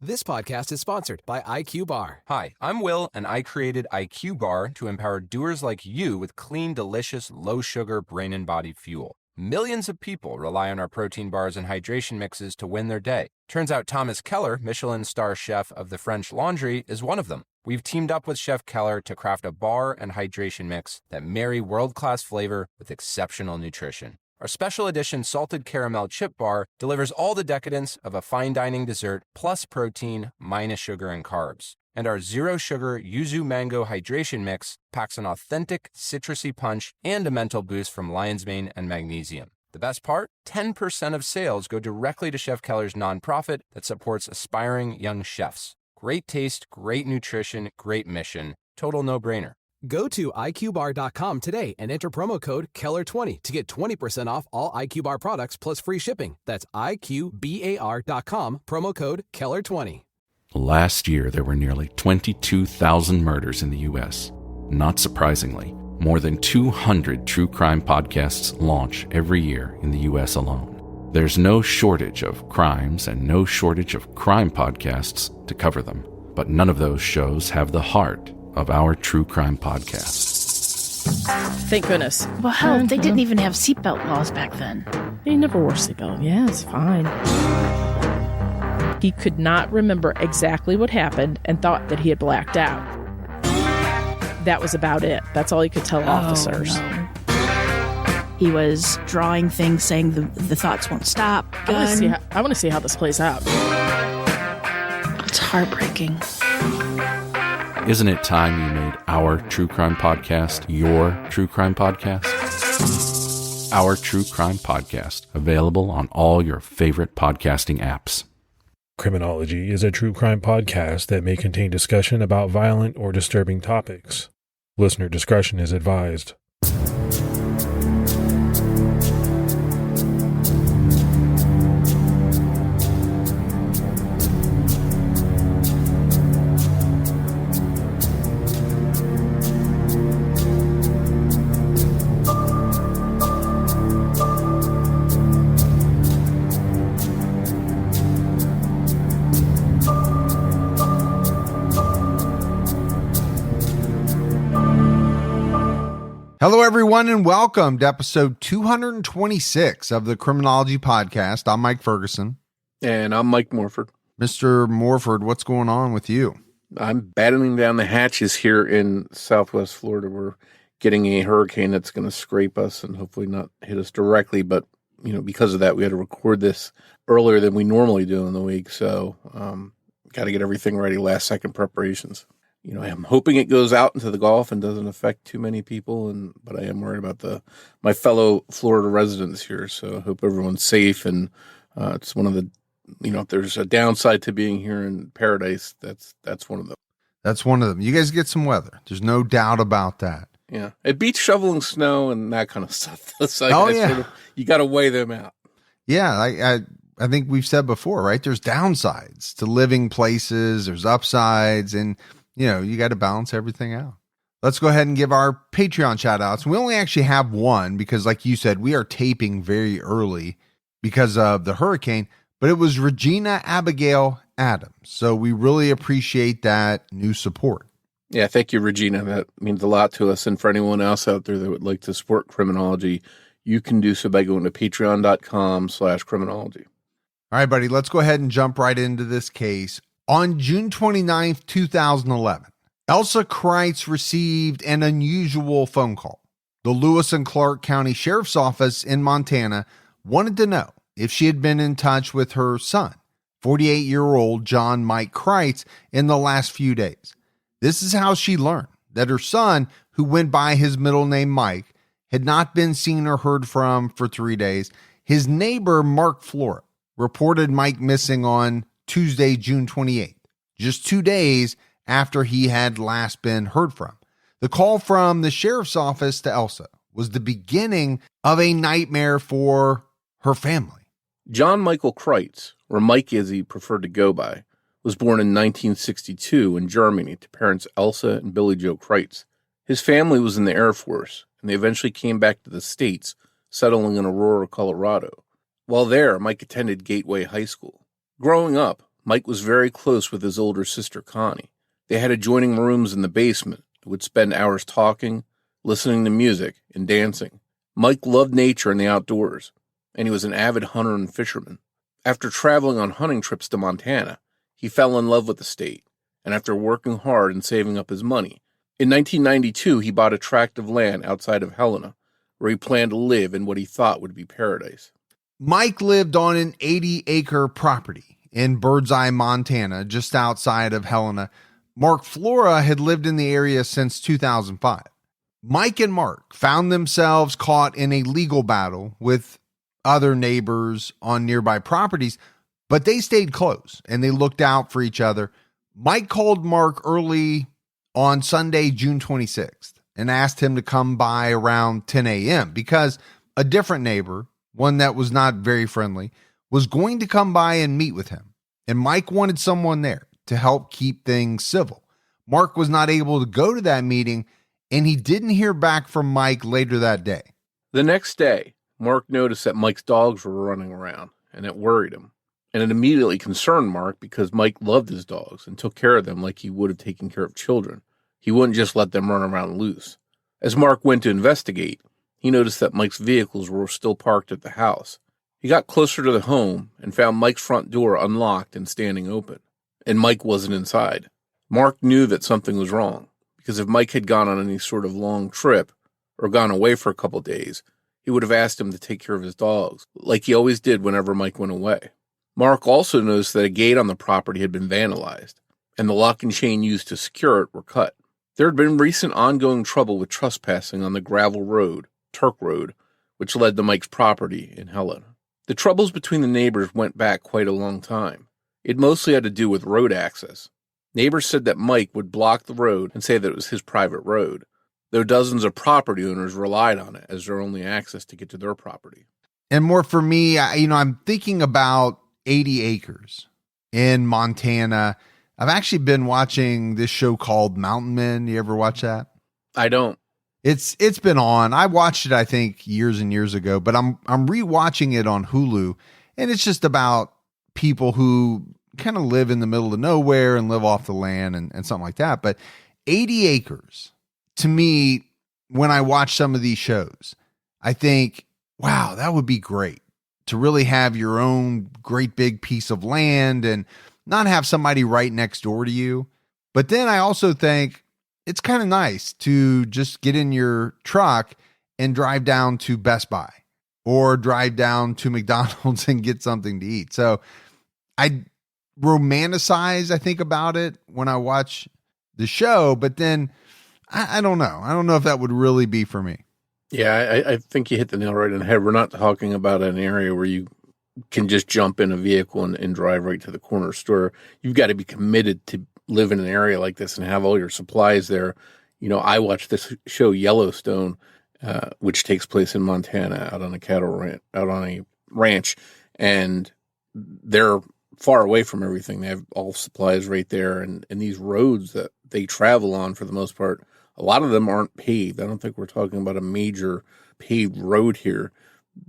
This podcast is sponsored by IQ Bar. Hi, I'm Will, and I created IQ Bar to empower doers like you with clean, delicious, low-sugar brain and body fuel. Millions of people rely on our protein bars and hydration mixes to win their day. Turns out Thomas Keller, Michelin star chef of the French Laundry, is one of them. We've teamed up with Chef Keller to craft a bar and hydration mix that marry world-class flavor with exceptional nutrition. Our special edition salted caramel chip bar delivers all the decadence of a fine dining dessert plus protein minus sugar and carbs. And our zero sugar yuzu mango hydration mix packs an authentic citrusy punch and a mental boost from lion's mane and magnesium. The best part? 10% of sales go directly to Chef Keller's nonprofit that supports aspiring young chefs. Great taste, great nutrition, great mission. Total no-brainer. Go to IQBar.com today and enter promo code KELLER20 to get 20% off all IQ Bar products plus free shipping. That's IQBAR.com, promo code KELLER20. Last year, there were nearly 22,000 murders in the U.S. Not surprisingly, more than 200 true crime podcasts launch every year in the U.S. alone. There's no shortage of crimes and no shortage of crime podcasts to cover them, but none of those shows have the heart of our true crime podcast. Thank goodness. Well, hell, they didn't even have seatbelt laws back then. He never wore seatbelt. Yeah, it's fine. He could not remember exactly what happened and thought that he had blacked out. That was about it. That's all he could tell officers. No. He was drawing things saying the thoughts won't stop. I want to see how this plays out. It's heartbreaking. Isn't it time you made our true crime podcast your true crime podcast? Our True Crime Podcast, available on all your favorite podcasting apps. Criminology is a true crime podcast that may contain discussion about violent or disturbing topics. Listener discretion is advised. Hello, everyone, and welcome to episode 226 of the Criminology Podcast. I'm Mike Ferguson. And I'm Mike Morford. Mr. Morford, what's going on with you? I'm battling down the hatches here in Southwest Florida. We're getting a hurricane that's going to scrape us and hopefully not hit us directly. But, because of that, we had to record this earlier than we normally do in the week. So, got to get everything ready, last second preparations. I'm hoping it goes out into the Gulf and doesn't affect too many people, but I am worried about my fellow Florida residents here. So I hope everyone's safe. And it's one of the, if there's a downside to being here in paradise, that's one of them. That's one of them. You guys get some weather. There's no doubt about that. Yeah, it beats shoveling snow and that kind of stuff. So you got to weigh them out. Yeah, I think we've said before, right? There's downsides to living places. There's upsides, and you got to balance everything out. Let's go ahead and give our Patreon shout outs. We only actually have one because, like you said, we are taping very early because of the hurricane, but it was Regina Abigail Adams. So we really appreciate that new support. Yeah, thank you, Regina. That means a lot to us. And for anyone else out there that would like to support Criminology, you can do so by going to patreon.com/criminology. All right, buddy, let's go ahead and jump right into this case. On June 29th, 2011, Elsa Kreitz received an unusual phone call. The Lewis and Clark County Sheriff's Office in Montana wanted to know if she had been in touch with her son, 48-year-old John Mike Kreitz, in the last few days. This is how she learned that her son, who went by his middle name Mike, had not been seen or heard from for 3 days. His neighbor, Mark Flora, reported Mike missing on Tuesday, June 28th, just 2 days after he had last been heard from. The call from the sheriff's office to Elsa was the beginning of a nightmare for her family. John Michael Kreitz, or Mike as he preferred to go by, was born in 1962 in Germany to parents Elsa and Billy Joe Kreitz. His family was in the Air Force, and they eventually came back to the States, settling in Aurora, Colorado. While there, Mike attended Gateway High School. Growing up, Mike was very close with his older sister, Connie. They had adjoining rooms in the basement and would spend hours talking, listening to music, and dancing. Mike loved nature and the outdoors, and he was an avid hunter and fisherman. After traveling on hunting trips to Montana, he fell in love with the state, and after working hard and saving up his money, in 1992 he bought a tract of land outside of Helena, where he planned to live in what he thought would be paradise. Mike lived on an 80-acre property in Birdseye, Montana, just outside of Helena. Mark Flora had lived in the area since 2005. Mike and Mark found themselves caught in a legal battle with other neighbors on nearby properties, but they stayed close and they looked out for each other. Mike called Mark early on Sunday, June 26th, and asked him to come by around 10 a.m. because a different neighbor, one that was not very friendly, was going to come by and meet with him. And Mike wanted someone there to help keep things civil. Mark was not able to go to that meeting, and he didn't hear back from Mike later that day. The next day, Mark noticed that Mike's dogs were running around, and it worried him. And it immediately concerned Mark because Mike loved his dogs and took care of them like he would have taken care of children. He wouldn't just let them run around loose. As Mark went to investigate, he noticed that Mike's vehicles were still parked at the house. He got closer to the home and found Mike's front door unlocked and standing open, and Mike wasn't inside. Mark knew that something was wrong, because if Mike had gone on any sort of long trip or gone away for a couple days, he would have asked him to take care of his dogs, like he always did whenever Mike went away. Mark also noticed that a gate on the property had been vandalized, and the lock and chain used to secure it were cut. There had been recent ongoing trouble with trespassing on the gravel road, Turk Road, which led to Mike's property in Helena. The troubles between the neighbors went back quite a long time. It mostly had to do with road access. Neighbors said that Mike would block the road and say that it was his private road, though dozens of property owners relied on it as their only access to get to their property. And more for me, I'm thinking about 80 acres in Montana. I've actually been watching this show called Mountain Men. You ever watch that? I don't. It's been on. I watched it, I think, years and years ago, but I'm rewatching it on Hulu, and it's just about people who kind of live in the middle of nowhere and live off the land and something like that. But 80 acres, to me, when I watch some of these shows, I think, wow, that would be great to really have your own great big piece of land and not have somebody right next door to you. But then I also think it's kind of nice to just get in your truck and drive down to Best Buy or drive down to McDonald's and get something to eat. So I romanticize, I think, about it when I watch the show, but then I don't know. I don't know if that would really be for me. Yeah, I think you hit the nail right on the head. We're not talking about an area where you can just jump in a vehicle and drive right to the corner store. You've got to be committed to live in an area like this and have all your supplies there. You know, I watched this show Yellowstone, which takes place in Montana out on a ranch, and they're far away from everything. They have all supplies right there, and these roads that they travel on, for the most part, a lot of them aren't paved. I don't think we're talking about a major paved road here.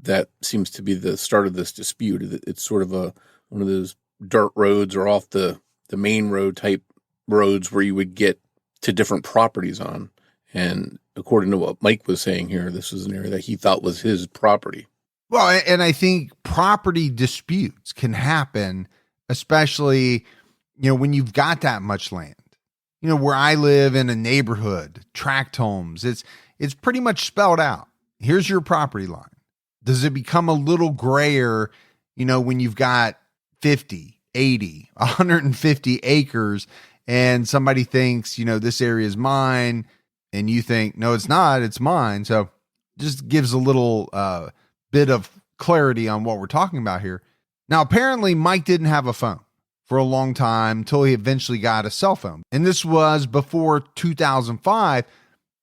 That seems to be the start of this dispute. It's sort of one of those dirt roads or off the main road type roads where you would get to different properties on. And according to what Mike was saying here, this was an area that he thought was his property. Well, and I think property disputes can happen, especially, when you've got that much land. Where I live in a neighborhood, tract homes, it's pretty much spelled out. Here's your property line. Does it become a little grayer, when you've got 50, 80, 150 acres and somebody thinks, this area is mine, and you think, no, it's not, it's mine. So just gives a little bit of clarity on what we're talking about here. Now, apparently Mike didn't have a phone for a long time until he eventually got a cell phone. And this was before 2005,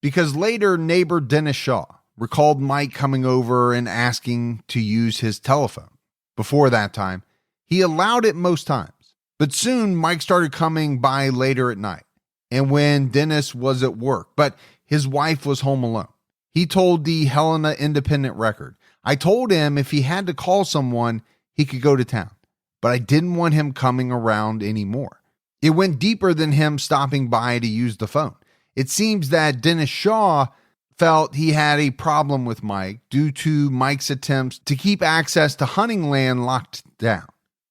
because later neighbor Dennis Shaw recalled Mike coming over and asking to use his telephone. Before that time, he allowed it most times. But soon Mike started coming by later at night, and when Dennis was at work, but his wife was home alone. He told the Helena Independent Record, "I told him if he had to call someone, he could go to town. but I didn't want him coming around anymore. It went deeper than him stopping by to use the phone. It seems that Dennis Shaw felt he had a problem with Mike due to Mike's attempts to keep access to hunting land locked down.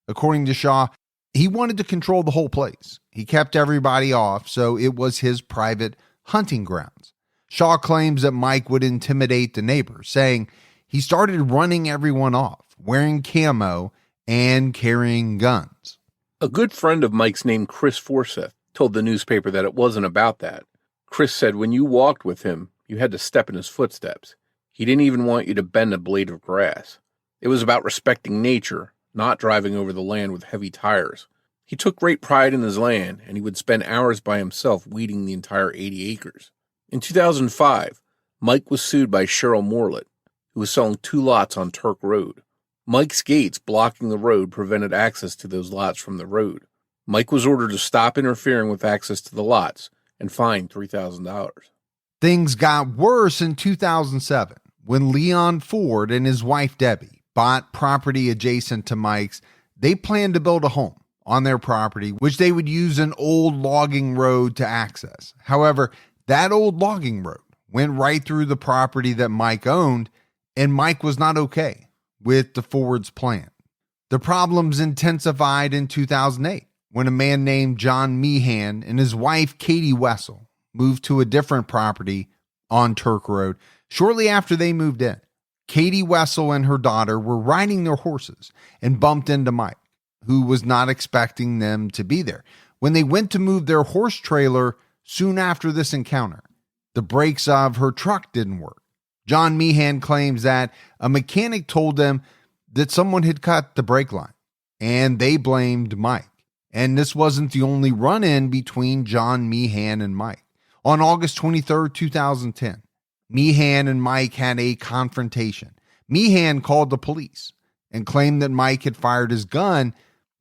According to Shaw, he wanted to control the whole place. He kept everybody off, so it was his private hunting grounds. Shaw claims that Mike would intimidate the neighbors, saying he started running everyone off, wearing camo and carrying guns. A good friend of Mike's named Chris Forsyth told the newspaper that it wasn't about that. Chris said when you walked with him, you had to step in his footsteps. He didn't even want you to bend a blade of grass. It was about respecting nature, not driving over the land with heavy tires. He took great pride in his land, and he would spend hours by himself weeding the entire 80 acres. In 2005, Mike was sued by Cheryl Morlett, who was selling 2 lots on Turk Road. Mike's gates blocking the road prevented access to those lots from the road. Mike was ordered to stop interfering with access to the lots and fined $3,000. Things got worse in 2007 when Leon Ford and his wife Debbie bought property adjacent to Mike's. They planned to build a home on their property, which they would use an old logging road to access. However, that old logging road went right through the property that Mike owned, and Mike was not okay with the Ford's plan. The problems intensified in 2008 when a man named John Meehan and his wife Katie Wessel moved to a different property on Turk Road. Shortly after they moved in, Katie Wessel and her daughter were riding their horses and bumped into Mike, who was not expecting them to be there. When they went to move their horse trailer soon after this encounter, the brakes of her truck didn't work. John Meehan claims that a mechanic told them that someone had cut the brake line, and they blamed Mike. And this wasn't the only run-in between John Meehan and Mike. On August 23, 2010, Meehan and Mike had a confrontation. Meehan called the police and claimed that Mike had fired his gun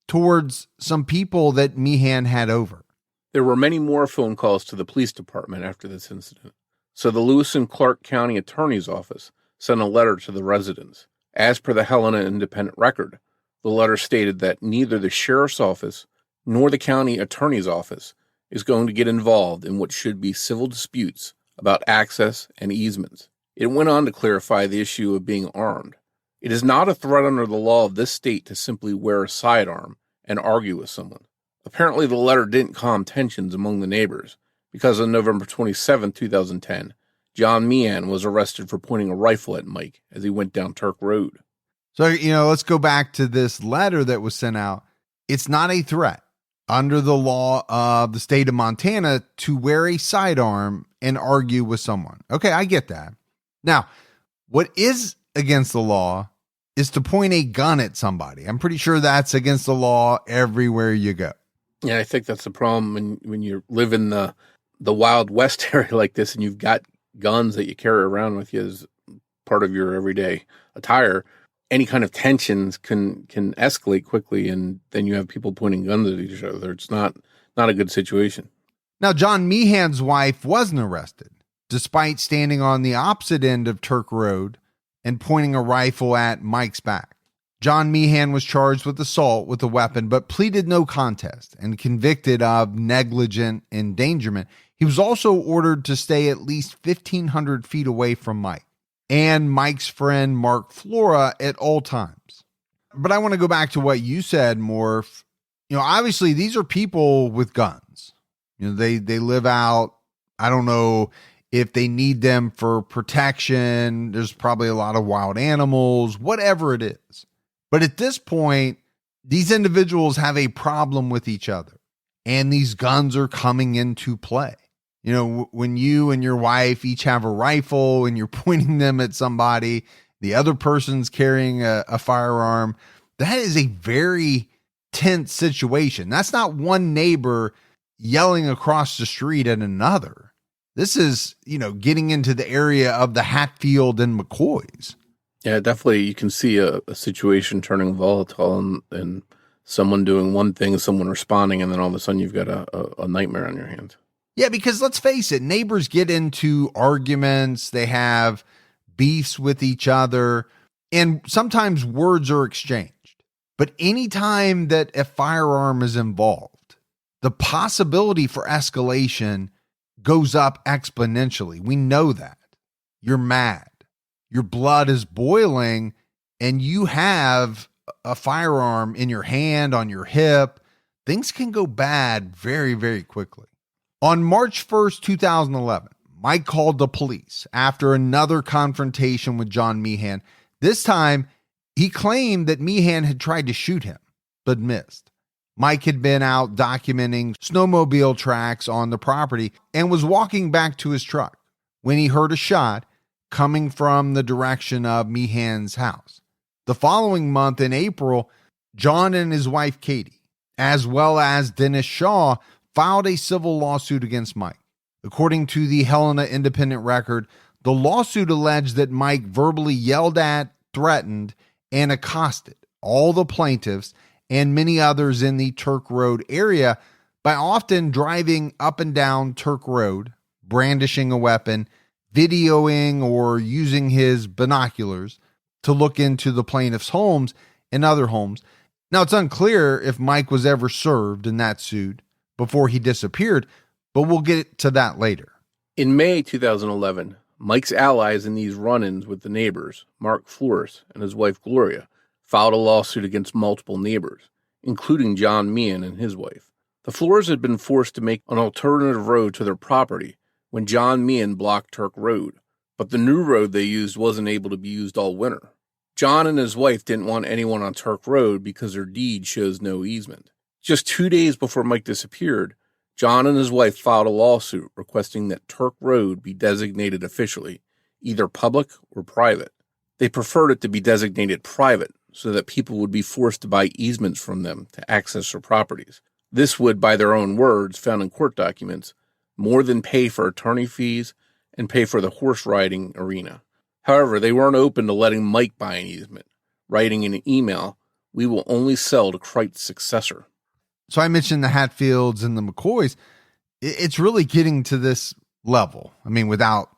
towards some people that Meehan had over. There were many more phone calls to the police department after this incident, so the Lewis and Clark County Attorney's Office sent a letter to the residents. As per the Helena Independent Record, the letter stated that neither the Sheriff's Office nor the County Attorney's Office is going to get involved in what should be civil disputes about access and easements. It went on to clarify the issue of being armed. It is not a threat under the law of this state to simply wear a sidearm and argue with someone. Apparently, the letter didn't calm tensions among the neighbors, because on November 27, 2010, John Meehan was arrested for pointing a rifle at Mike as he went down Turk Road. So, let's go back to this letter that was sent out. It's not a threat under the law of the state of Montana to wear a sidearm and argue with someone. Okay, I get that. Now, what is against the law is to point a gun at somebody. I'm pretty sure that's against the law everywhere you go. Yeah, I think that's the problem when you live in the Wild West area like this and you've got guns that you carry around with you as part of your everyday attire. Any kind of tensions can escalate quickly, and then you have people pointing guns at each other. It's not a good situation. Now, John Meehan's wife wasn't arrested, despite standing on the opposite end of Turk Road and pointing a rifle at Mike's back. John Meehan was charged with assault with a weapon, but pleaded no contest and convicted of negligent endangerment. He was also ordered to stay at least 1,500 feet away from Mike and Mike's friend Mark Flora at all times. But I want to go back to what you said, Morf. Obviously these are people with guns. They live out. I don't know if they need them for protection. There's probably a lot of wild animals, whatever it is. But at this point, these individuals have a problem with each other, and these guns are coming into play. When you and your wife each have a rifle and you're pointing them at somebody, the other person's carrying a firearm, that is a very tense situation. That's not one neighbor yelling across the street at another. This is, getting into the area of the Hatfield and McCoys. Yeah, definitely. You can see a situation turning volatile and someone doing one thing, someone responding, and then all of a sudden you've got a nightmare on your hands. Yeah, because let's face it, neighbors get into arguments, they have beefs with each other, and sometimes words are exchanged. But anytime that a firearm is involved, the possibility for escalation goes up exponentially. We know that. You're mad. Your blood is boiling, and you have a firearm in your hand, on your hip. Things can go bad very, very quickly. On March 1st, 2011, Mike called the police after another confrontation with John Meehan. This time, he claimed that Meehan had tried to shoot him, but missed. Mike had been out documenting snowmobile tracks on the property and was walking back to his truck when he heard a shot coming from the direction of Meehan's house. The following month in April, John and his wife Katie, as well as Dennis Shaw, filed a civil lawsuit against Mike. According to the Helena Independent Record, the lawsuit alleged that Mike verbally yelled at, threatened, and accosted all the plaintiffs and many others in the Turk Road area by often driving up and down Turk Road, brandishing a weapon, videoing or using his binoculars to look into the plaintiff's homes and other homes. Now, it's unclear if Mike was ever served in that suit before he disappeared, but we'll get to that later. In May 2011, Mike's allies in these run-ins with the neighbors, Mark Flores and his wife Gloria, filed a lawsuit against multiple neighbors, including John Meehan and his wife. The Flores had been forced to make an alternative road to their property when John Meehan blocked Turk Road, but the new road they used wasn't able to be used all winter. John and his wife didn't want anyone on Turk Road because their deed shows no easement. Just 2 days before Mike disappeared, John and his wife filed a lawsuit requesting that Turk Road be designated officially, either public or private. They preferred it to be designated private so that people would be forced to buy easements from them to access their properties. This would, by their own words found in court documents, more than pay for attorney fees and pay for the horse riding arena. However, they weren't open to letting Mike buy an easement, writing in an email, "We will only sell to Kreit's successor." So I mentioned the Hatfields and the McCoys. It's really getting to this level. I mean, without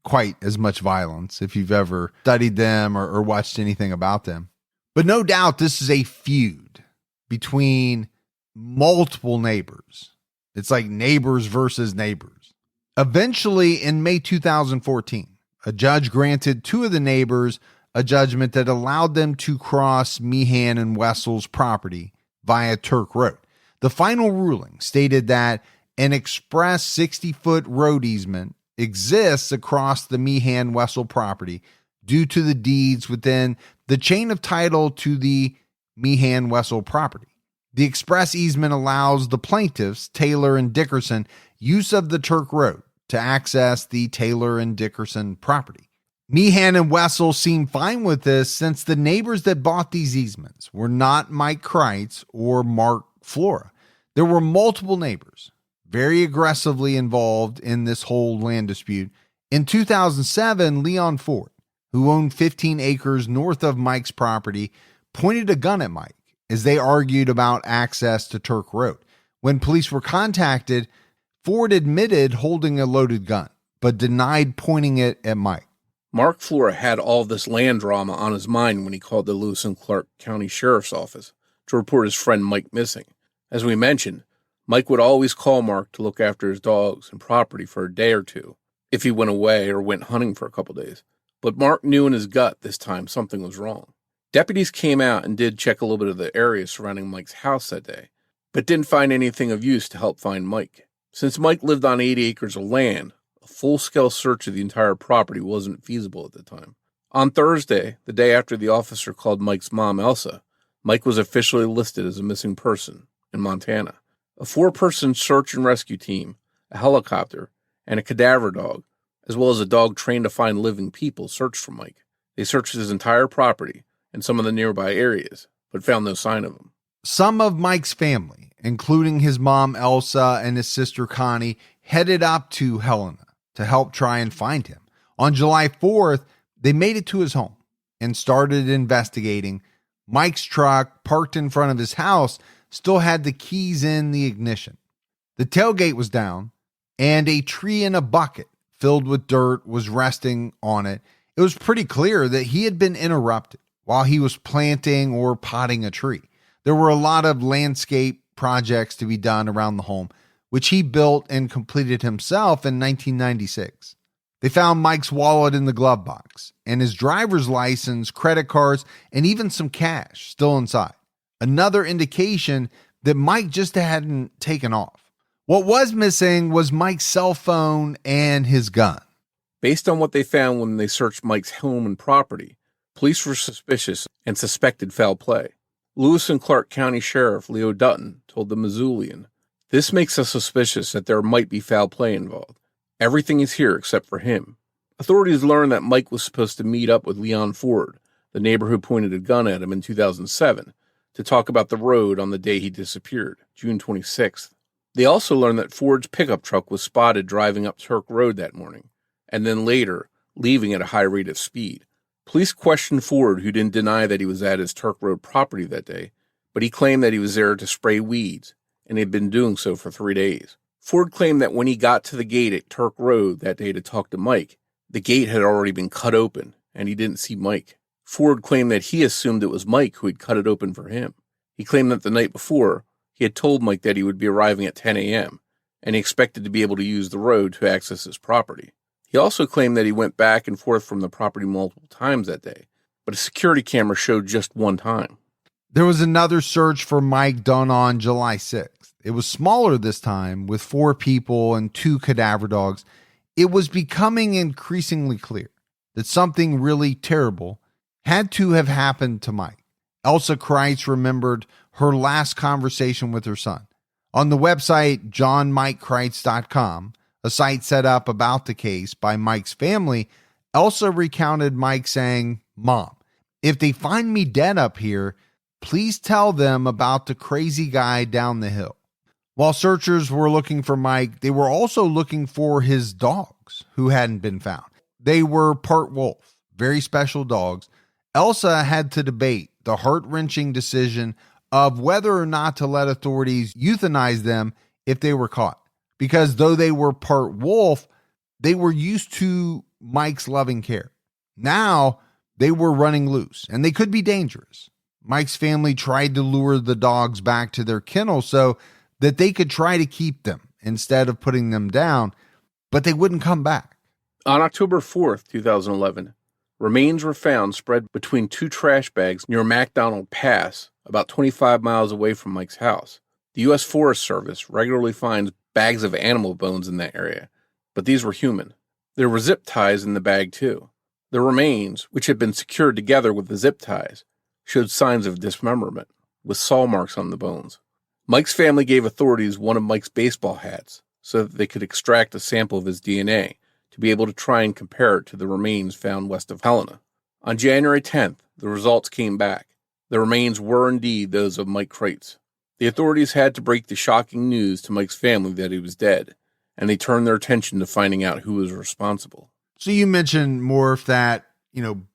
quite as much violence, if you've ever studied them or watched anything about them. But no doubt this is a feud between multiple neighbors. It's like neighbors versus neighbors. Eventually, in May 2014, a judge granted two of the neighbors a judgment that allowed them to cross Meehan and Wessel's property via Turk Road. The final ruling stated that an express 60-foot road easement exists across the Meehan-Wessel property due to the deeds within the chain of title to the Meehan-Wessel property. The express easement allows the plaintiffs, Taylor and Dickerson, use of the Turk Road to access the Taylor and Dickerson property. Meehan and Wessel seem fine with this since the neighbors that bought these easements were not Mike Kreitz or Mark Flora. There were multiple neighbors very aggressively involved in this whole land dispute. In 2007, Leon Ford, who owned 15 acres north of Mike's property, pointed a gun at Mike as they argued about access to Turk Road. When police were contacted, Ford admitted holding a loaded gun, but denied pointing it at Mike. Mark Flora had all this land drama on his mind when he called the Lewis and Clark County Sheriff's Office to report his friend Mike missing. As we mentioned, Mike would always call Mark to look after his dogs and property for a day or two, if he went away or went hunting for a couple days. But Mark knew in his gut this time something was wrong. Deputies came out and did check a little bit of the area surrounding Mike's house that day, but didn't find anything of use to help find Mike. Since Mike lived on 80 acres of land, a full-scale search of the entire property wasn't feasible at the time. On Thursday, the day after the officer called Mike's mom, Elsa, Mike was officially listed as a missing person in Montana. A 4-person search and rescue team, a helicopter, and a cadaver dog, as well as a dog trained to find living people, searched for Mike. They searched his entire property and some of the nearby areas, but found no sign of him. Some of Mike's family, including his mom Elsa and his sister Connie, headed up to Helena to help try and find him. On July 4th, they made it to his home and started investigating. Mike's truck, parked in front of his house, still had the keys in the ignition. The tailgate was down, and a tree in a bucket filled with dirt was resting on it. It was pretty clear that he had been interrupted. while he was planting or potting a tree. There were a lot of landscape projects to be done around the home, which he built and completed himself in 1996. They found Mike's wallet in the glove box and his driver's license, credit cards, and even some cash still inside. Another indication that Mike just hadn't taken off. What was missing was Mike's cell phone and his gun. Based on what they found when they searched Mike's home and property, police were suspicious and suspected foul play. Lewis and Clark County Sheriff Leo Dutton told the Missoulian, "This makes us suspicious that there might be foul play involved. Everything is here except for him." Authorities learned that Mike was supposed to meet up with Leon Ford, the neighbor who pointed a gun at him in 2007, to talk about the road on the day he disappeared, June 26th. They also learned that Ford's pickup truck was spotted driving up Turk Road that morning, and then later leaving at a high rate of speed. Police questioned Ford, who didn't deny that he was at his Turk Road property that day, but he claimed that he was there to spray weeds, and had been doing so for 3 days. Ford claimed that when he got to the gate at Turk Road that day to talk to Mike, the gate had already been cut open, and he didn't see Mike. Ford claimed that he assumed it was Mike who had cut it open for him. He claimed that the night before, he had told Mike that he would be arriving at 10 a.m., and he expected to be able to use the road to access his property. He also claimed that he went back and forth from the property multiple times that day, but a security camera showed just one time. There was another search for Mike done on July 6th. It was smaller this time, with 4 people and 2 cadaver dogs. It was becoming increasingly clear that something really terrible had to have happened to Mike. Elsa Kreitz remembered her last conversation with her son. On the website johnmikekreitz.com, a site set up about the case by Mike's family, Elsa recounted Mike saying, "Mom, if they find me dead up here, please tell them about the crazy guy down the hill." While searchers were looking for Mike, they were also looking for his dogs who hadn't been found. They were part wolf, very special dogs. Elsa had to debate the heart-wrenching decision of whether or not to let authorities euthanize them if they were caught. Because though they were part wolf, they were used to Mike's loving care. Now they were running loose and they could be dangerous. Mike's family tried to lure the dogs back to their kennel so that they could try to keep them instead of putting them down, but they wouldn't come back. On October 4th, 2011, remains were found spread between 2 trash bags near MacDonald Pass, about 25 miles away from Mike's house. The U.S. Forest Service regularly finds bags of animal bones in that area, but these were human. There were zip ties in the bag too. The remains, which had been secured together with the zip ties, showed signs of dismemberment, with saw marks on the bones. Mike's family gave authorities one of Mike's baseball hats so that they could extract a sample of his DNA to be able to try and compare it to the remains found west of Helena. On January 10th, the results came back. The remains were indeed those of Mike Kreitz. The authorities had to break the shocking news to Mike's family that he was dead, and they turned their attention to finding out who was responsible. So you mentioned, Morf, that,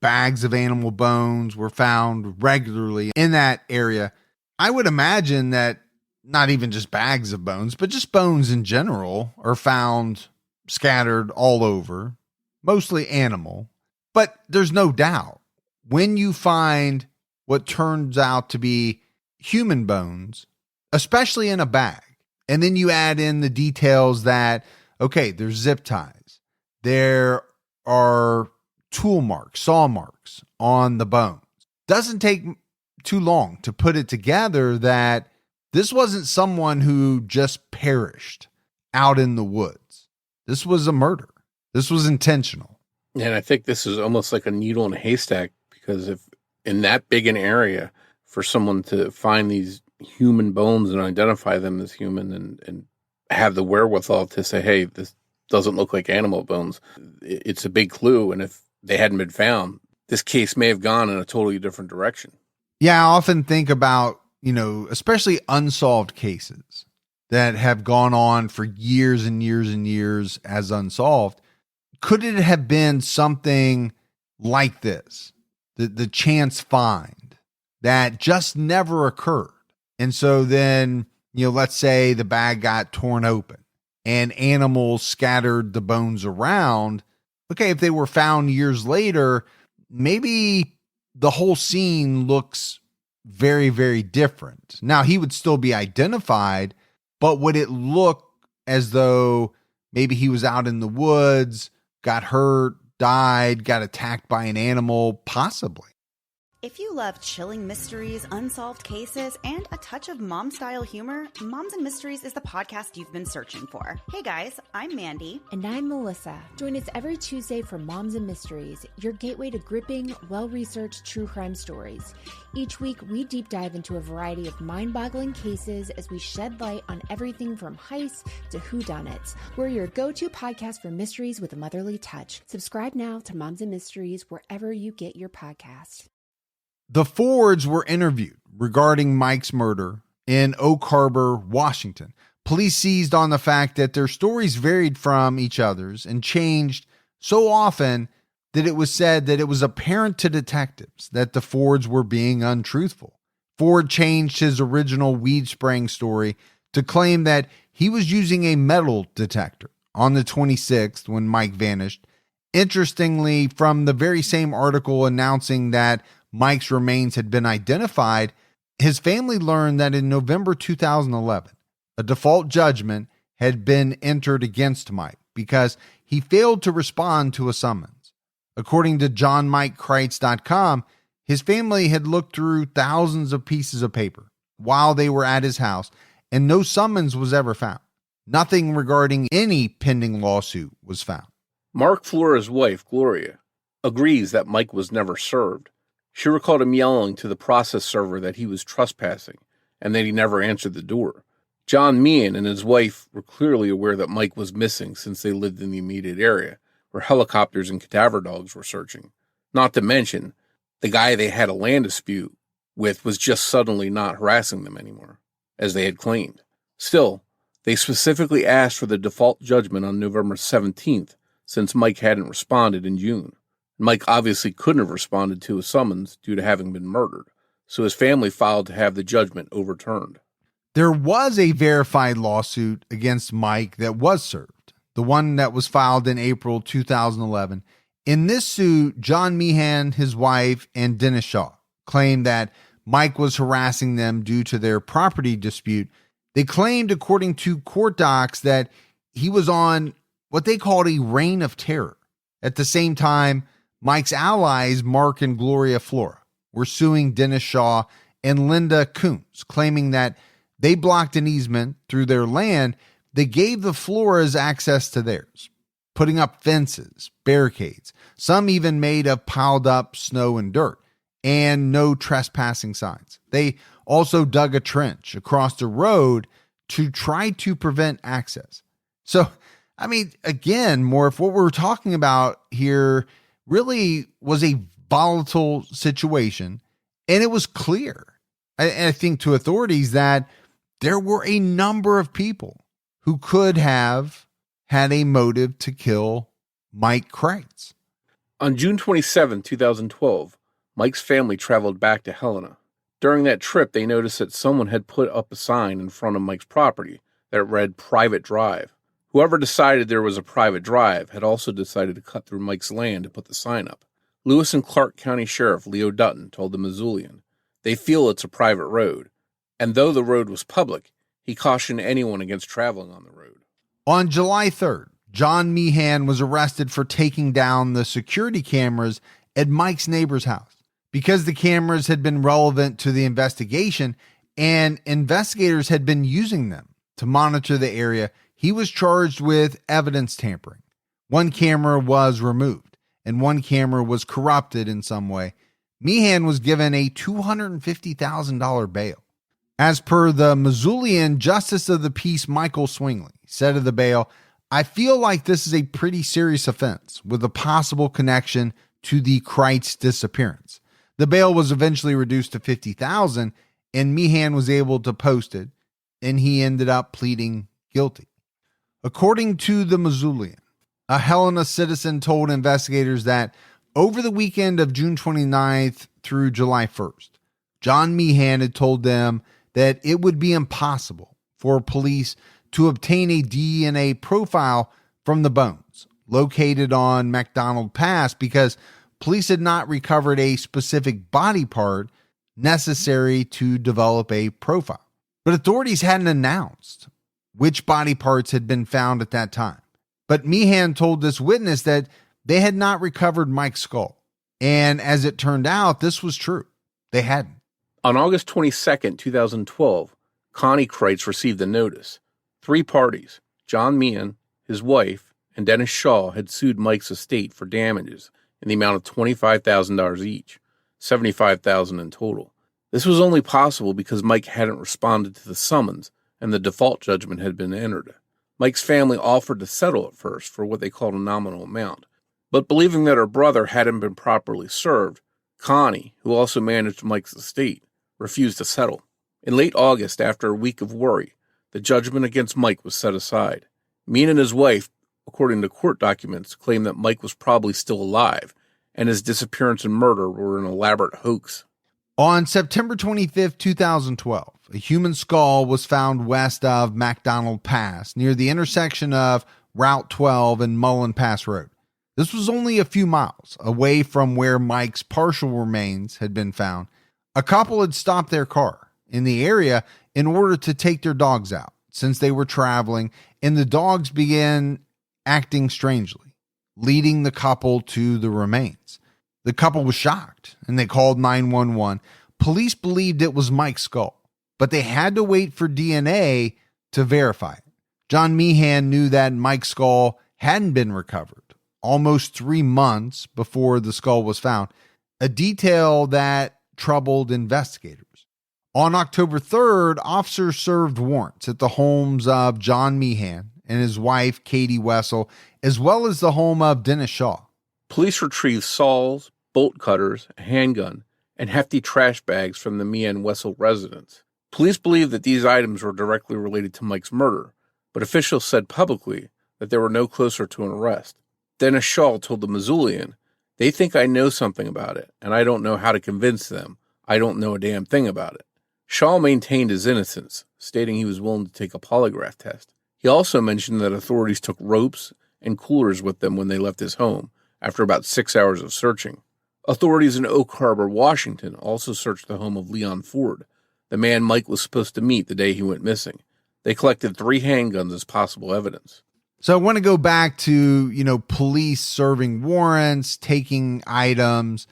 bags of animal bones were found regularly in that area. I would imagine that not even just bags of bones, but just bones in general are found scattered all over, mostly animal. But there's no doubt when you find what turns out to be human bones, especially in a bag, and then you add in the details that, okay, there's zip ties, there are tool marks, saw marks on the bones. Doesn't take too long to put it together that this wasn't someone who just perished out in the woods. This was a murder. This was intentional. And I think this is almost like a needle in a haystack, because if in that big an area for someone to find these human bones and identify them as human and have the wherewithal to say, hey, this doesn't look like animal bones, it's a big clue. And if they hadn't been found, this case may have gone in a totally different direction. Yeah, I often think about, especially unsolved cases that have gone on for years and years and years as unsolved. Could it have been something like this, the chance find that just never occurred? And so then, let's say the bag got torn open and animals scattered the bones around. Okay, if they were found years later, maybe the whole scene looks very, very different. Now, he would still be identified, but would it look as though maybe he was out in the woods, got hurt, died, got attacked by an animal? Possibly. If you love chilling mysteries, unsolved cases, and a touch of mom-style humor, Moms and Mysteries is the podcast you've been searching for. Hey guys, I'm Mandy. And I'm Melissa. Join us every Tuesday for Moms and Mysteries, your gateway to gripping, well-researched true crime stories. Each week, we deep dive into a variety of mind-boggling cases as we shed light on everything from heists to whodunits. We're your go-to podcast for mysteries with a motherly touch. Subscribe now to Moms and Mysteries wherever you get your podcasts. The Fords were interviewed regarding Mike's murder in Oak Harbor, Washington. Police seized on the fact that their stories varied from each other's and changed so often that it was said that it was apparent to detectives that the Fords were being untruthful. Ford changed his original weed spraying story to claim that he was using a metal detector on the 26th when Mike vanished. Interestingly, from the very same article announcing that Mike's remains had been identified, his family learned that in November 2011, a default judgment had been entered against Mike because he failed to respond to a summons. According to JohnMikeCreitz.com, his family had looked through thousands of pieces of paper while they were at his house, and no summons was ever found. Nothing regarding any pending lawsuit was found. Mark Flora's wife, Gloria, agrees that Mike was never served. She recalled him yelling to the process server that he was trespassing and that he never answered the door. John Meehan and his wife were clearly aware that Mike was missing since they lived in the immediate area, where helicopters and cadaver dogs were searching. Not to mention, the guy they had a land dispute with was just suddenly not harassing them anymore, as they had claimed. Still, they specifically asked for the default judgment on November 17th, since Mike hadn't responded in June. Mike obviously couldn't have responded to a summons due to having been murdered, so his family filed to have the judgment overturned. There was a verified lawsuit against Mike that was served, the one that was filed in April 2011. In this suit, John Meehan, his wife, and Dennis Shaw claimed that Mike was harassing them due to their property dispute. They claimed, according to court docs, that he was on what they called a reign of terror. At the same time, Mike's allies, Mark and Gloria Flora, were suing Dennis Shaw and Linda Coons, claiming that they blocked an easement through their land that gave the Floras access to theirs, putting up fences, barricades, some even made of piled up snow and dirt, and no trespassing signs. They also dug a trench across the road to try to prevent access. So, I mean, again, Morf, what we're talking about here really was a volatile situation, and it was clear, I think, to authorities that there were a number of people who could have had a motive to kill Mike Creitz. On June 27, 2012, Mike's family traveled back to Helena. During that trip, they noticed that someone had put up a sign in front of Mike's property that read Private Drive. Whoever decided there was a private drive had also decided to cut through Mike's land to put the sign up. Lewis and Clark County Sheriff Leo Dutton told the Missoulian they feel it's a private road, and though the road was public, he cautioned anyone against traveling on the road. On July 3rd, John Meehan was arrested for taking down the security cameras at Mike's neighbor's house. Because the cameras had been relevant to the investigation and investigators had been using them to monitor the area, he was charged with evidence tampering. One camera was removed and one camera was corrupted in some way. Meehan was given a $250,000 bail. As per the Missoulian, Justice of the Peace Michael Swingley said of the bail, "I feel like this is a pretty serious offense with a possible connection to the Creitz disappearance." The bail was eventually reduced to $50,000 and Meehan was able to post it, and he ended up pleading guilty. According to the Missoulian, a Helena citizen told investigators that over the weekend of June 29th through July 1st, John Meehan had told them that it would be impossible for police to obtain a DNA profile from the bones located on McDonald Pass because police had not recovered a specific body part necessary to develop a profile. But authorities hadn't announced which body parts had been found at that time. But Meehan told this witness that they had not recovered Mike's skull. And as it turned out, this was true. They hadn't. On August 22nd, 2012, Connie Kreitz received a notice. 3 parties, John Meehan, his wife, and Dennis Shaw, had sued Mike's estate for damages in the amount of $25,000 each, $75,000 in total. This was only possible because Mike hadn't responded to the summons and the default judgment had been entered. Mike's family offered to settle at first for what they called a nominal amount, but believing that her brother hadn't been properly served, Connie, who also managed Mike's estate, refused to settle. In late August, after a week of worry, the judgment against Mike was set aside. Meehan and his wife, according to court documents, claimed that Mike was probably still alive, and his disappearance and murder were an elaborate hoax. On September 25th, 2012, a human skull was found west of McDonald Pass, near the intersection of Route 12 and Mullen Pass Road. This was only a few miles away from where Mike's partial remains had been found. A couple had stopped their car in the area in order to take their dogs out since they were traveling, and the dogs began acting strangely, leading the couple to the remains. The couple was shocked and they called 911. Police believed it was Mike's skull, but they had to wait for DNA to verify it. John Meehan knew that Mike's skull hadn't been recovered almost 3 months before the skull was found, a detail that troubled investigators. On October 3rd, officers served warrants at the homes of John Meehan and his wife, Katie Wessel, as well as the home of Dennis Shaw. Police retrieved saws, bolt cutters, a handgun, and hefty trash bags from the Meehan-Wessel residence. Police believe that these items were directly related to Mike's murder, but officials said publicly that they were no closer to an arrest. Dennis Shaw told the Missoulian, "They think I know something about it, and I don't know how to convince them. I don't know a damn thing about it." Shaw maintained his innocence, stating he was willing to take a polygraph test. He also mentioned that authorities took ropes and coolers with them when they left his home, after about 6 hours of searching. Authorities in Oak Harbor, Washington, also searched the home of Leon Ford, the man Mike was supposed to meet the day he went missing. They collected 3 handguns as possible evidence. So I want to go back to, police serving warrants, taking items,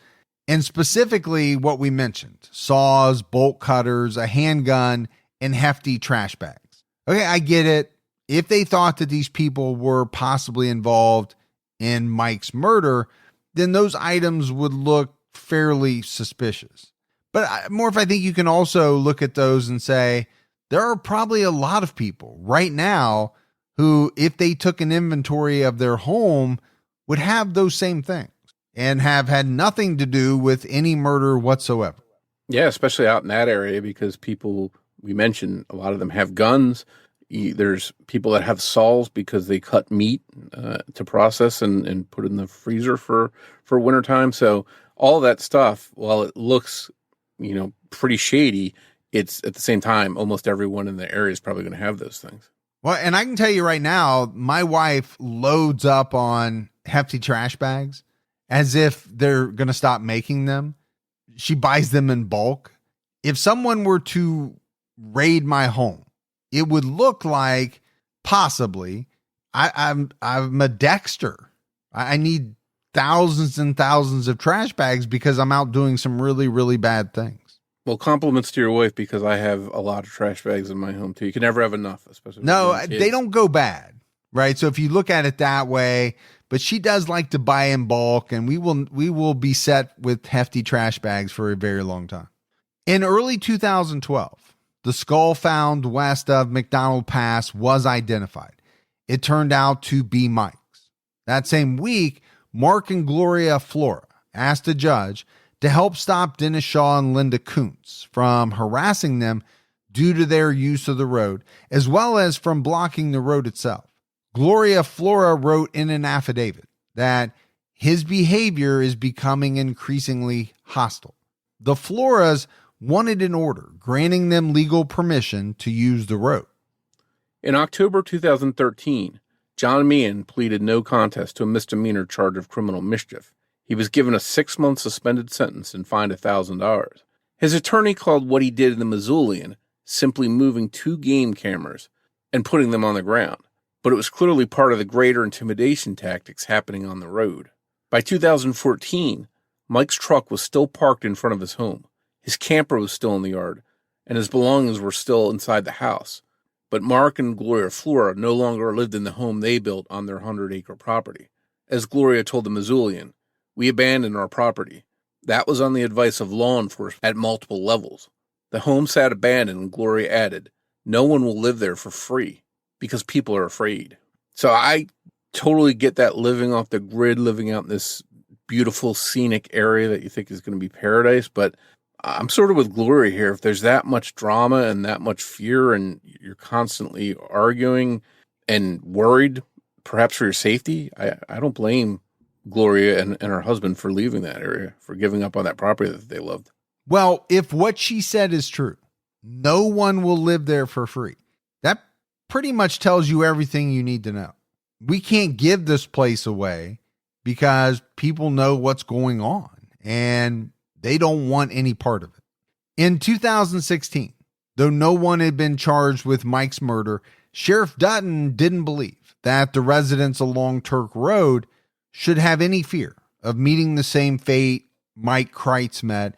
and specifically what we mentioned: saws, bolt cutters, a handgun, and hefty trash bags. Okay, I get it. If they thought that these people were possibly involved in Mike's murder, then those items would look fairly suspicious. But Morf, I think you can also look at those and say, there are probably a lot of people right now who, if they took an inventory of their home, would have those same things and have had nothing to do with any murder whatsoever. Yeah, especially out in that area, because people, we mentioned, a lot of them have guns. There's people that have saws because they cut meat to process and put in the freezer for wintertime. So all that stuff, while it looks, pretty shady, it's at the same time, almost everyone in the area is probably going to have those things. Well, and I can tell you right now, my wife loads up on hefty trash bags as if they're going to stop making them. She buys them in bulk. If someone were to raid my home, it would look like possibly I'm a Dexter. I need thousands and thousands of trash bags because I'm out doing some really, really bad things. Well, compliments to your wife, because I have a lot of trash bags in my home too. You can never have enough, especially. No, they don't go bad, right? So if you look at it that way, but she does like to buy in bulk, and we will be set with hefty trash bags for a very long time. In early 2012, the skull found west of McDonald Pass was identified. It turned out to be Mike's. That same week, Mark and Gloria Flora asked a judge to help stop Dennis Shaw and Linda Kuntz from harassing them due to their use of the road, as well as from blocking the road itself. Gloria Flora wrote in an affidavit that his behavior is becoming increasingly hostile. The Floras wanted an order granting them legal permission to use the road. In October 2013, John Meehan pleaded no contest to a misdemeanor charge of criminal mischief. He was given a 6-month suspended sentence and fined $1,000. His attorney called what he did in the Missoulian simply moving 2 game cameras and putting them on the ground, but it was clearly part of the greater intimidation tactics happening on the road. By 2014, Mike's truck was still parked in front of his home. His camper was still in the yard, and his belongings were still inside the house. But Mark and Gloria Flora no longer lived in the home they built on their 100-acre property. As Gloria told the Missoulian, "We abandoned our property. That was on the advice of law enforcement at multiple levels. The home sat abandoned," and Gloria added, "No one will live there for free because people are afraid." So I totally get that, living off the grid, living out in this beautiful scenic area that you think is going to be paradise. But I'm sort of with Gloria here. If there's that much drama and that much fear and you're constantly arguing and worried, perhaps for your safety, I don't blame Gloria and her husband for leaving that area, for giving up on that property that they loved. Well, if what she said is true, no one will live there for free. That pretty much tells you everything you need to know. We can't give this place away because people know what's going on and they don't want any part of it. In 2016, though no one had been charged with Mike's murder, Sheriff Dutton didn't believe that the residents along Turk Road should have any fear of meeting the same fate Mike Kreitz met.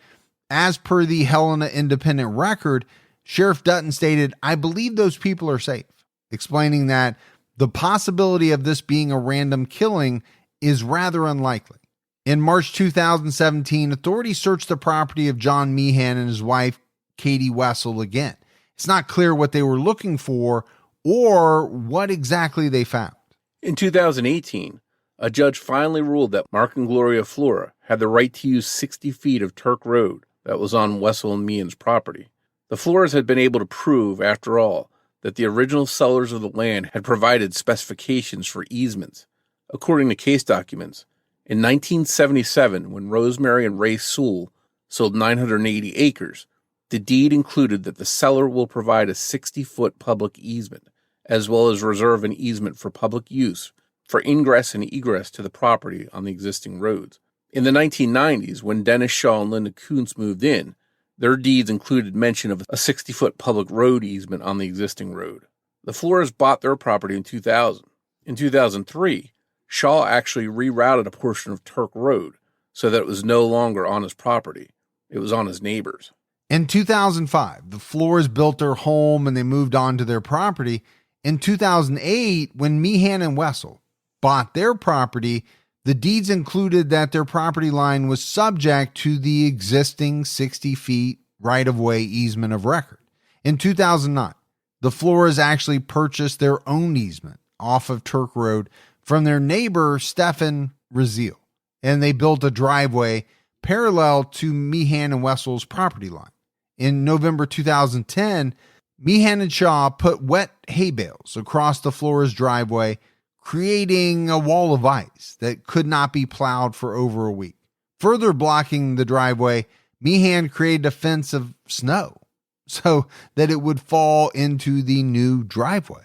As per the Helena Independent Record, Sheriff Dutton stated, "I believe those people are safe," explaining that the possibility of this being a random killing is rather unlikely. In March 2017, authorities searched the property of John Meehan and his wife, Katie Wessel, again. It's not clear what they were looking for or what exactly they found. In 2018, a judge finally ruled that Mark and Gloria Flora had the right to use 60 feet of Turk Road that was on Wessel and Meehan's property. The Floras had been able to prove, after all, that the original sellers of the land had provided specifications for easements. According to case documents, in 1977, when Rosemary and Ray Sewell sold 980 acres, the deed included that the seller will provide a 60-foot public easement, as well as reserve an easement for public use for ingress and egress to the property on the existing roads. In the 1990s, when Dennis Shaw and Linda Kuntz moved in, their deeds included mention of a 60-foot public road easement on the existing road. The Floras bought their property in 2000. In 2003, Shaw actually rerouted a portion of Turk Road so that it was no longer on his property. It was on his neighbor's. In 2005, the Floras built their home and they moved on to their property. In 2008, when Meehan and Wessel bought their property, the deeds included that their property line was subject to the existing 60 feet right-of-way easement of record. In 2009, the Floras actually purchased their own easement off of Turk Road from their neighbor, Stefan Raziel, and they built a driveway parallel to Meehan and Wessel's property line. In November 2010, Meehan and Shaw put wet hay bales across the Floras' driveway, creating a wall of ice that could not be plowed for over a week. Further blocking the driveway, Meehan created a fence of snow so that it would fall into the new driveway.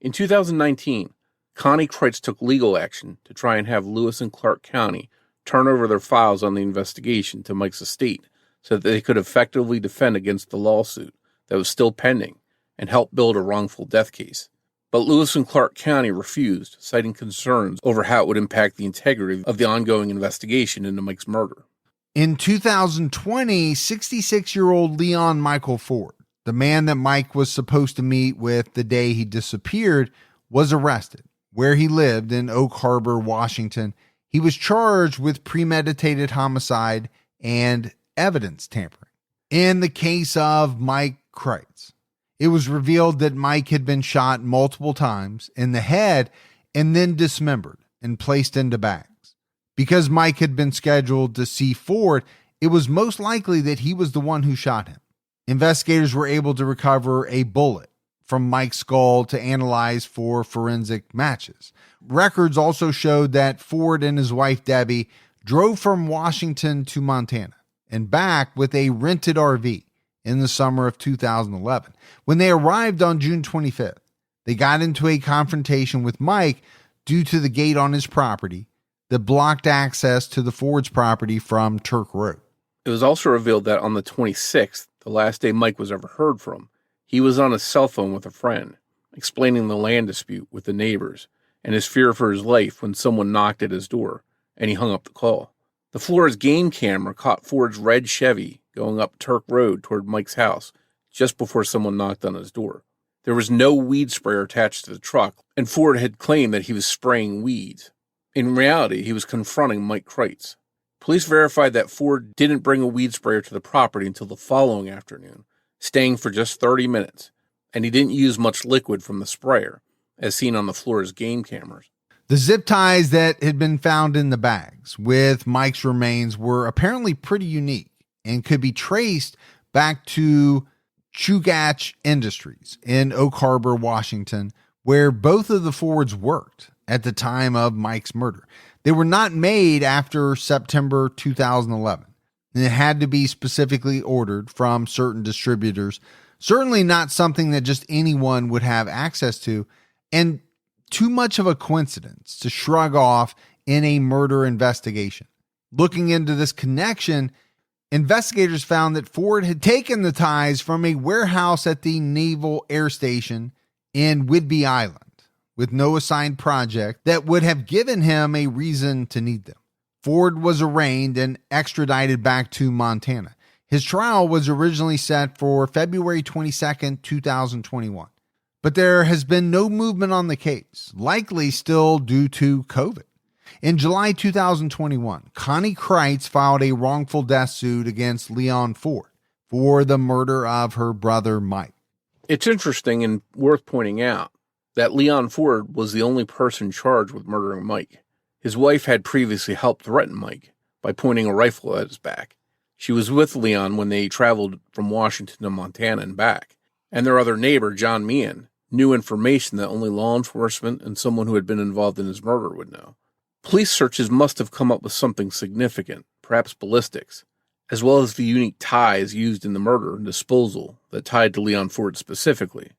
In 2019, Connie Kreitz took legal action to try and have Lewis and Clark County turn over their files on the investigation to Mike's estate so that they could effectively defend against the lawsuit that was still pending and help build a wrongful death case. But Lewis and Clark County refused, citing concerns over how it would impact the integrity of the ongoing investigation into Mike's murder. In 2020, 66-year-old Leon Michael Ford, the man that Mike was supposed to meet with the day he disappeared, was arrested where he lived in Oak Harbor, Washington. He was charged with premeditated homicide and evidence tampering. In the case of Mike Kreitz, it was revealed that Mike had been shot multiple times in the head and then dismembered and placed into bags. Because Mike had been scheduled to see Ford, it was most likely that he was the one who shot him. Investigators were able to recover a bullet from Mike's skull to analyze for forensic matches. Records also showed that Ford and his wife Debbie drove from Washington to Montana and back with a rented RV in the summer of 2011. When they arrived on June 25th, they got into a confrontation with Mike due to the gate on his property, that blocked access to the Ford's property from Turk Road. It was also revealed that on the 26th, the last day Mike was ever heard from, he was on his cell phone with a friend, explaining the land dispute with the neighbors and his fear for his life when someone knocked at his door, and he hung up the call. The Flores game camera caught Ford's red Chevy going up Turk Road toward Mike's house just before someone knocked on his door. There was no weed sprayer attached to the truck, and Ford had claimed that he was spraying weeds. In reality, he was confronting Mike Kreitz. Police verified that Ford didn't bring a weed sprayer to the property until the following afternoon, staying for just 30 minutes, and he didn't use much liquid from the sprayer, as seen on the Flores game cameras. The zip ties that had been found in the bags with Mike's remains were apparently pretty unique and could be traced back to Chugach Industries in Oak Harbor, Washington, where both of the Fords worked at the time of Mike's murder. They were not made after September 2011, and it had to be specifically ordered from certain distributors. Certainly not something that just anyone would have access to, and too much of a coincidence to shrug off in a murder investigation. Looking into this connection, investigators found that Ford had taken the ties from a warehouse at the Naval Air Station in Whidbey Island with no assigned project that would have given him a reason to need them. Ford was arraigned and extradited back to Montana. His trial was originally set for February 22nd, 2021. But there has been no movement on the case, likely still due to COVID. In July 2021, Connie Kreitz filed a wrongful death suit against Leon Ford for the murder of her brother Mike. It's interesting and worth pointing out that Leon Ford was the only person charged with murdering Mike. His wife had previously helped threaten Mike by pointing a rifle at his back. She was with Leon when they traveled from Washington to Montana and back, and their other neighbor, John Meehan, knew information that only law enforcement and someone who had been involved in his murder would know. Police searches must have come up with something significant, perhaps ballistics, as well as the unique ties used in the murder and disposal that tied to Leon Ford specifically.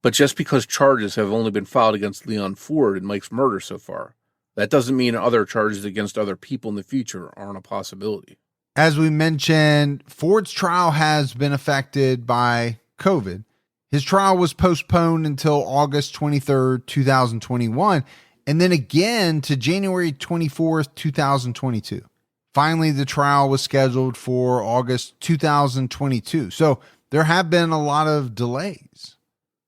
But just because charges have only been filed against Leon Ford in Mike's murder so far, that doesn't mean other charges against other people in the future aren't a possibility. As we mentioned, Ford's trial has been affected by COVID. His trial was postponed until August 23rd, 2021, and then again to January 24th, 2022. Finally, the trial was scheduled for August 2022. So there have been a lot of delays.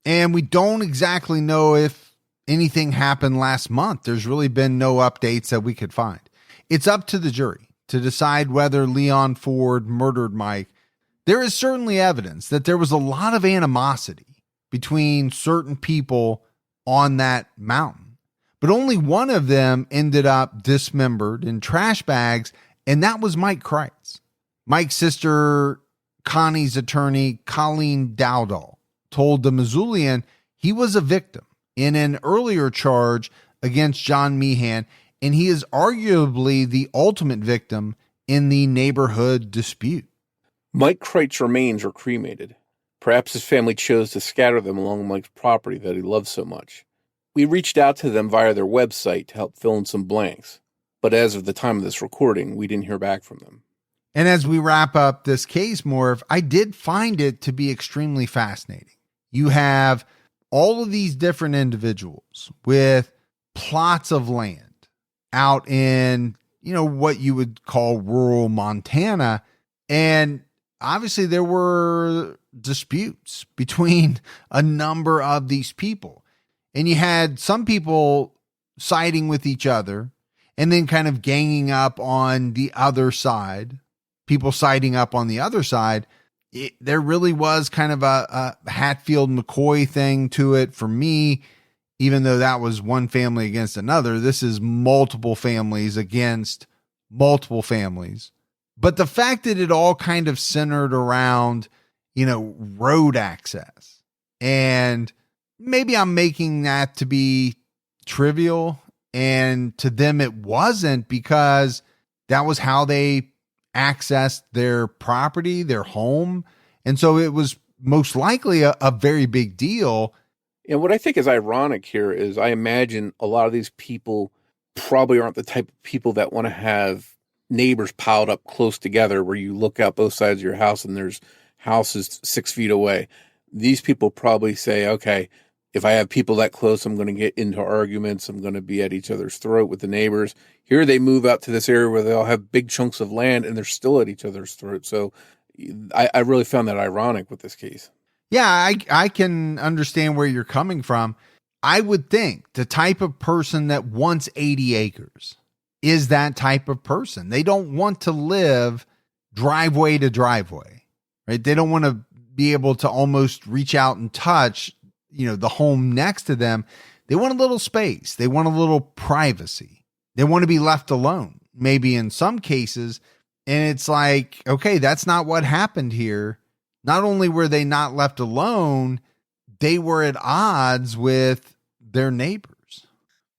And we don't exactly know if anything happened last month. There's really been no updates that we could find. It's up to the jury to decide whether Leon Ford murdered Mike. There is certainly evidence that there was a lot of animosity between certain people on that mountain, but only one of them ended up dismembered in trash bags, and that was Mike Kreitz. Mike's sister, Connie's attorney, Colleen Dowdall, told the Missoulian he was a victim in an earlier charge against John Meehan, and he is arguably the ultimate victim in the neighborhood dispute. Mike Kreitz's remains were cremated. Perhaps his family chose to scatter them along Mike's property that he loved so much. We reached out to them via their website to help fill in some blanks, but as of the time of this recording, we didn't hear back from them. And as we wrap up this case, Morf, I did find it to be extremely fascinating. You have all of these different individuals with plots of land out in, what you would call rural Montana, and obviously there were disputes between a number of these people. And you had some people siding with each other and then kind of ganging up on the other side, people siding up on the other side. There really was kind of a Hatfield-McCoy thing to it for me, even though that was one family against another. This is multiple families against multiple families. But the fact that it all kind of centered around, road access, and maybe I'm making that to be trivial, and to them it wasn't, because that was how they accessed their property, their home. And so it was most likely a very big deal. And what I think is ironic here is I imagine a lot of these people probably aren't the type of people that want to have neighbors piled up close together where you look out both sides of your house and there's houses 6 feet away. These people probably say, okay, if I have people that close, I'm going to get into arguments. I'm going to be at each other's throat with the neighbors. Here they move out to this area where they all have big chunks of land and they're still at each other's throat. So I really found that ironic with this case. Yeah, I can understand where you're coming from. I would think the type of person that wants 80 acres is that type of person. They don't want to live driveway to driveway, right? They don't want to be able to almost reach out and touch, the home next to them. They want a little space. They want a little privacy. They want to be left alone, maybe in some cases. And it's like, okay, that's not what happened here. Not only were they not left alone, they were at odds with their neighbors.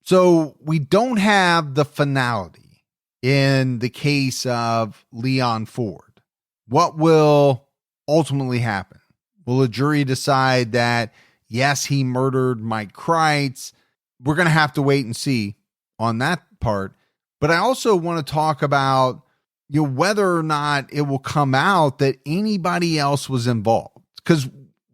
So we don't have the finality in the case of Leon Ford. What will ultimately happen? Will a jury decide that, yes, he murdered Mike Kreitz? We're going to have to wait and see on that part. But I also want to talk about whether or not it will come out that anybody else was involved. Because,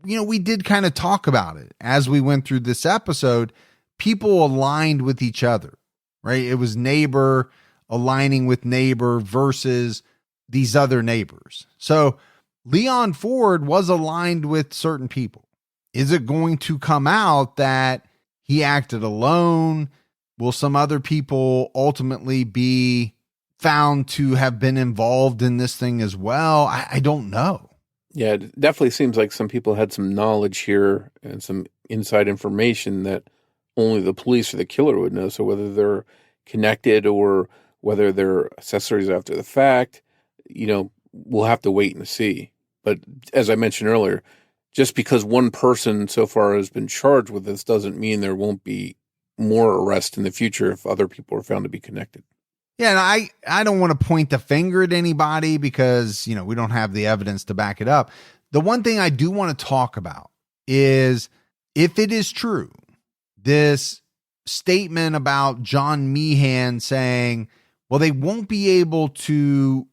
we did kind of talk about it as we went through this episode. People aligned with each other, right? It was neighbor aligning with neighbor versus these other neighbors. So Leon Ford was aligned with certain people. Is it going to come out that he acted alone? Will some other people ultimately be found to have been involved in this thing as well? I don't know. Yeah, it definitely seems like some people had some knowledge here and some inside information that only the police or the killer would know. So whether they're connected or whether they're accessories after the fact, we'll have to wait and see. But as I mentioned earlier, just because one person so far has been charged with this doesn't mean there won't be more arrests in the future if other people are found to be connected. Yeah, and I don't want to point the finger at anybody because, we don't have the evidence to back it up. The one thing I do want to talk about is if it is true, this statement about John Meehan saying, well, they won't be able to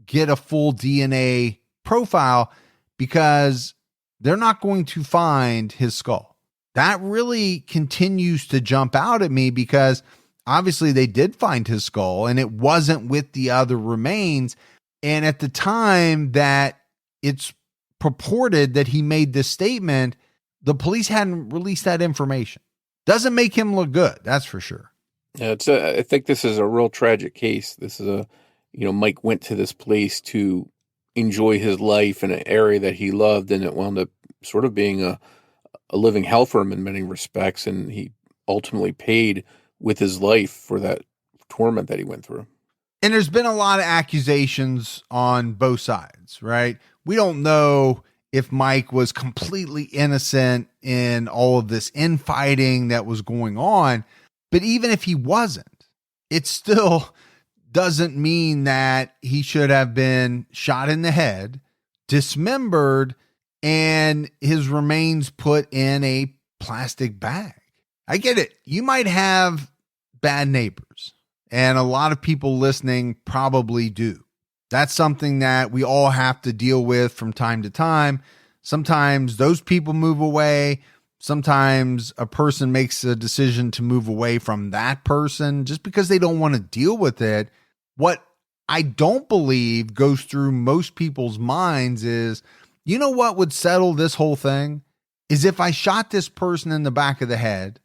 get a full DNA profile because they're not going to find his skull. That really continues to jump out at me because obviously they did find his skull and it wasn't with the other remains. And at the time that it's purported that he made this statement, the police hadn't released that information. Doesn't make him look good. That's for sure. Yeah, I think this is a real tragic case. This is Mike went to this place to enjoy his life in an area that he loved, and it wound up sort of being a living hell for him in many respects. And he ultimately paid with his life for that torment that he went through. And there's been a lot of accusations on both sides, right? We don't know if Mike was completely innocent in all of this infighting that was going on. But even if he wasn't, it still doesn't mean that he should have been shot in the head, dismembered, and his remains put in a plastic bag. I get it. You might have bad neighbors, and a lot of people listening probably do. That's something that we all have to deal with from time to time. Sometimes those people move away. Sometimes a person makes a decision to move away from that person just because they don't want to deal with it. What I don't believe goes through most people's minds is, what would settle this whole thing is if I shot this person in the back of the head,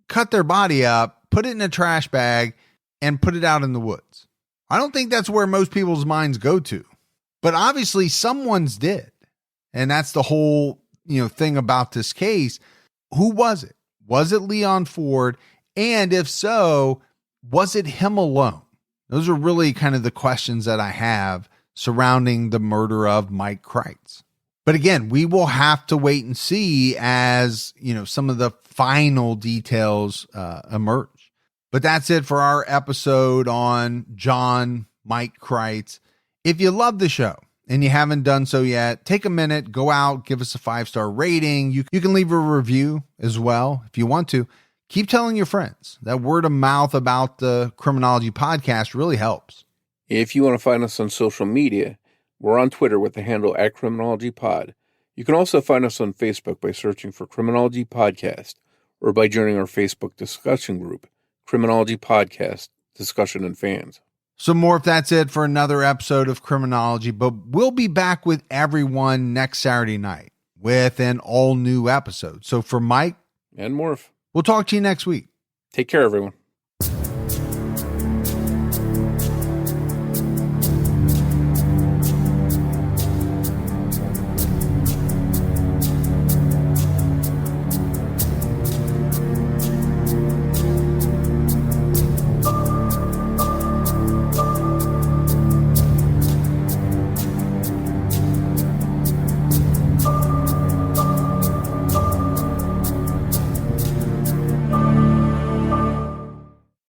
cut their body up, put it in a trash bag, and put it out in the woods. I don't think that's where most people's minds go to. But obviously someone's did. And that's the whole, thing about this case. Who was it? Was it Leon Ford? And if so, was it him alone? Those are really kind of the questions that I have surrounding the murder of Mike Kreitz. But again, we will have to wait and see as, some of the final details emerge. But that's it for our episode on Mike Kreitz. If you love the show and you haven't done so yet, take a minute, go out, give us a 5-star rating. You can leave a review as well if you want to. Keep telling your friends. That word of mouth about the Criminology podcast really helps. If you want to find us on social media, we're on Twitter with the handle @CriminologyPod. You can also find us on Facebook by searching for Criminology Podcast or by joining our Facebook discussion group, Criminology Podcast Discussion and Fans. So, Morf, that's it for another episode of Criminology, but we'll be back with everyone next Saturday night with an all-new episode. So for Mike and Morf, we'll talk to you next week. Take care, everyone.